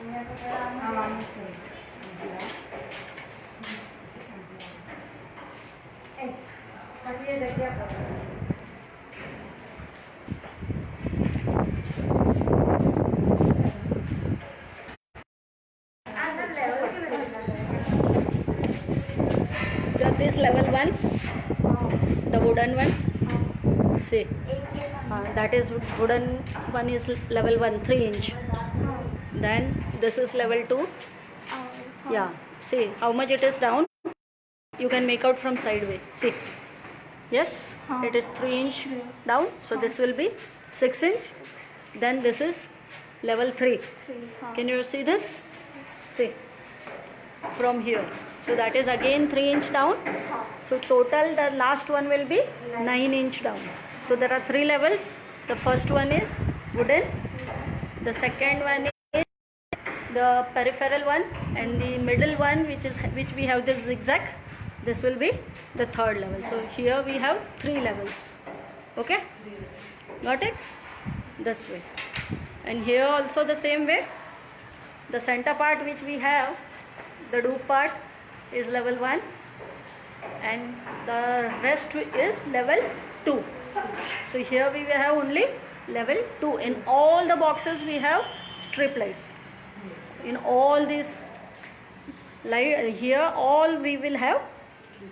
This level 1, the wooden one. See, that is wooden one is level 1, 3 inch. Then this is level 2. Yeah, see how much it is down. You can make out from sideway. See, yes, it is 3 inch down. So this will be 6 inch. Then this is level 3. Can you see this? See, from here. So that is again 3 inch down. So total the last one will be 9 inch down. So there are 3 levels. The first one is wooden. The second one is the peripheral one, and the middle one which we have this zigzag. This will be the third level. So here we have 3 levels. Okay, got it? This way. And here also the same way. The center part which we have, the dupe part, is level 1, and the rest is level 2. So here we will have only level 2. In all the boxes we have strip lights. In all these light here, all we will have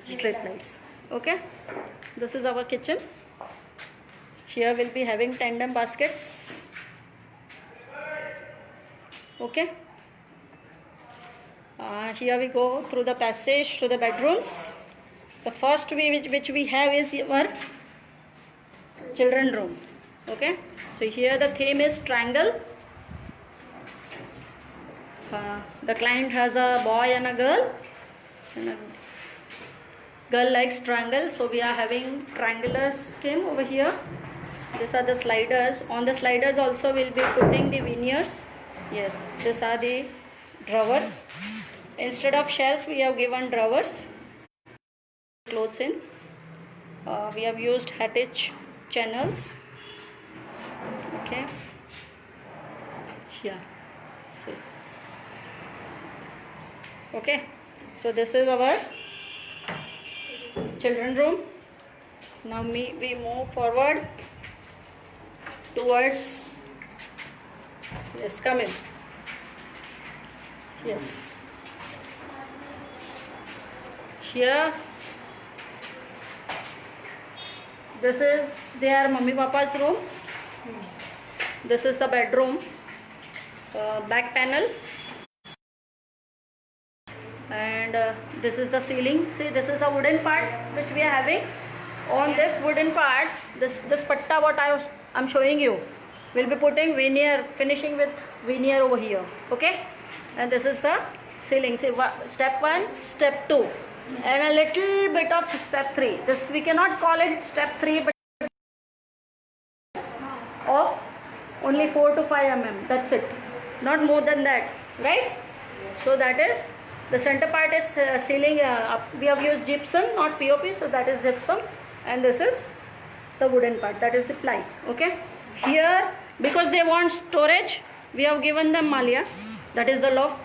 strip lights. Okay, this is our kitchen. Here we'll be having tandem baskets. Okay. Here we go through the passage to the bedrooms. The first which we have is our children room. Okay, so here the theme is triangle. The client has a boy and a girl, and a girl likes triangle, so we are having triangular scheme over here. These are the sliders. On the sliders also we'll be putting the veneers. Yes, these are the drawers. Instead of shelf we have given drawers. Clothes in. We have used Hattich channels. Okay. Here. See. Okay. So this is our children room. Now we move forward towards. Yes, come in. Yes. Here, this is their mummy papa's room. This is the bedroom, back panel, and this is the ceiling. See, this is the wooden part which we are having. On this wooden part, this patta what I'm showing you, we'll be putting veneer, finishing with veneer over here. Okay, and this is the ceiling. See, step 1, step 2. And a little bit of step 3. This we cannot call it step 3, but of only 4 to 5 mm. That's it. Not more than that, right? So that is the center part is ceiling. We have used gypsum, not POP. So that is gypsum, and this is the wooden part. That is the ply. Okay. Here, because they want storage, we have given them malia. That is the loft.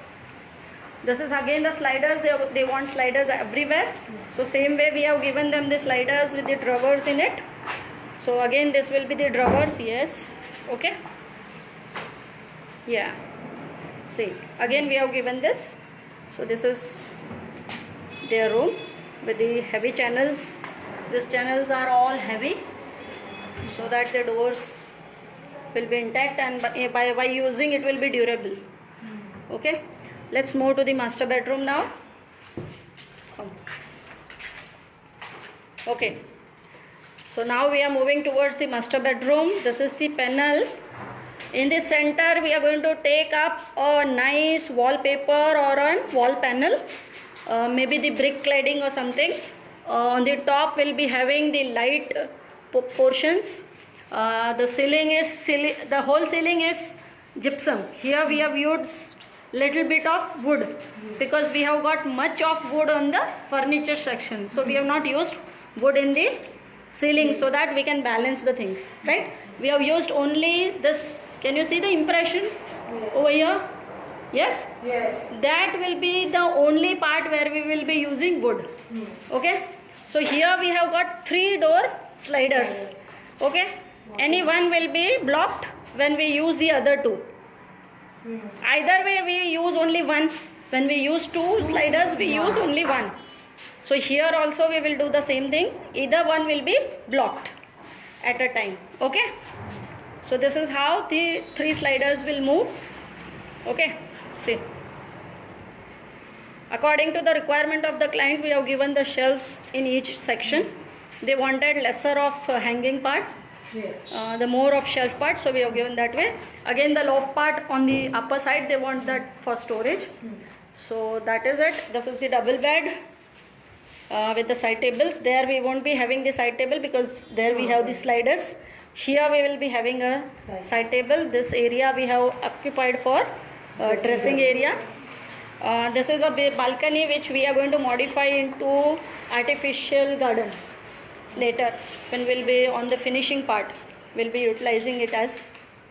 This is again the sliders. They want sliders everywhere. So same way we have given them the sliders with the drawers in it. So again this will be the drawers. Yes. Okay. Yeah. See, again we have given this. So this is their room with the heavy channels. These channels are all heavy, so that the doors will be intact, and by using it will be durable. Okay. Let's move to the master bedroom now. Okay. So now we are moving towards the master bedroom. This is the panel. In the center we are going to take up a nice wallpaper or a wall panel. Maybe the brick cladding or something. On the top we'll be having the light portions. The ceiling is the whole ceiling is gypsum. Here we have used little bit of wood because we have got much of wood on the furniture section, so we have not used wood in the ceiling so that we can balance the things, right? We have used only this. Can you see the impression over here? Yes? Yes. That will be the only part where we will be using wood. Okay? So here we have got 3 door sliders. Okay? Any one will be blocked when we use the other 2. Either way we use only one. When we use 2 sliders, we use only one. So here also we will do the same thing. Either one will be blocked at a time. Okay? So this is how the 3 sliders will move. Okay? See. According to the requirement of the client, we have given the shelves in each section. They wanted lesser of hanging parts, the more of shelf parts, so we have given that way. Again, the loft part on the upper side, they want that for storage. So that is it. This is the double bed with the side tables. There we won't be having the side table because there we have the sliders. Here we will be having a side table. This area we have occupied for dressing area. This is a balcony which we are going to modify into artificial garden later when we'll be on the finishing part. We'll be utilizing it as,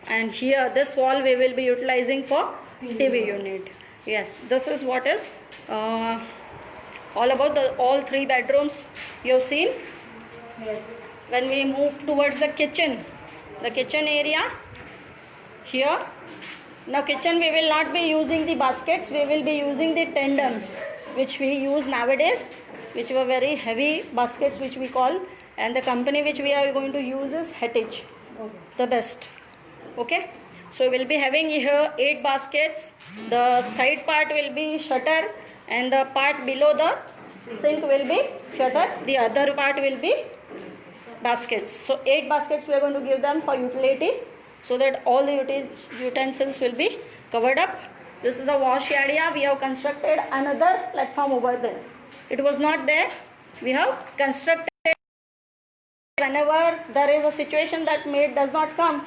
and here this wall we will be utilizing for TV unit. Yes, this is what is all about the all 3 bedrooms you have seen. Yes. When we move towards the kitchen area here. Now kitchen we will not be using the baskets, we will be using the tandems which we use nowadays, which were very heavy baskets which we call, and the company which we are going to use is Hettich, the best. Okay, so we'll be having here 8 baskets. The side part will be shutter and the part below the sink will be shutter, the other part will be baskets. So 8 baskets we are going to give them for utility, so that all the utensils will be covered up. This is a wash area. We have constructed another platform over there. It was not there. We have constructed. Whenever there is a situation that maid does not come,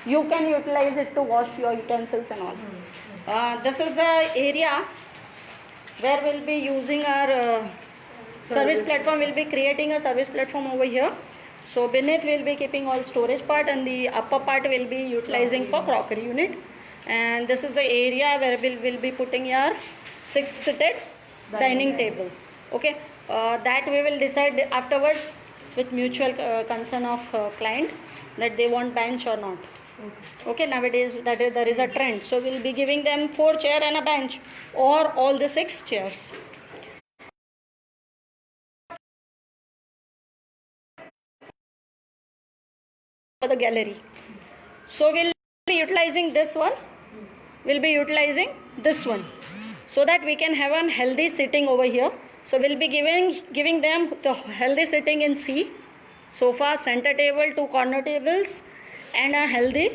you can utilize it to wash your utensils and all. This is the area where we'll be using our service platform. We'll be creating a service platform over here. So beneath we'll be keeping all storage part, and the upper part will be utilizing for crockery unit. And this is the area where we'll be putting your 6-seated dining table. Okay, that we will decide afterwards with mutual concern of client that they want bench or not. Okay, nowadays there is a trend. So we'll be giving them 4 chairs and a bench, or all the 6 chairs. For the gallery. So we'll be utilizing this one. We'll be utilizing this one, so that we can have a healthy sitting over here. So we'll be giving them the healthy sitting in C, sofa, center table, 2 corner tables, and a healthy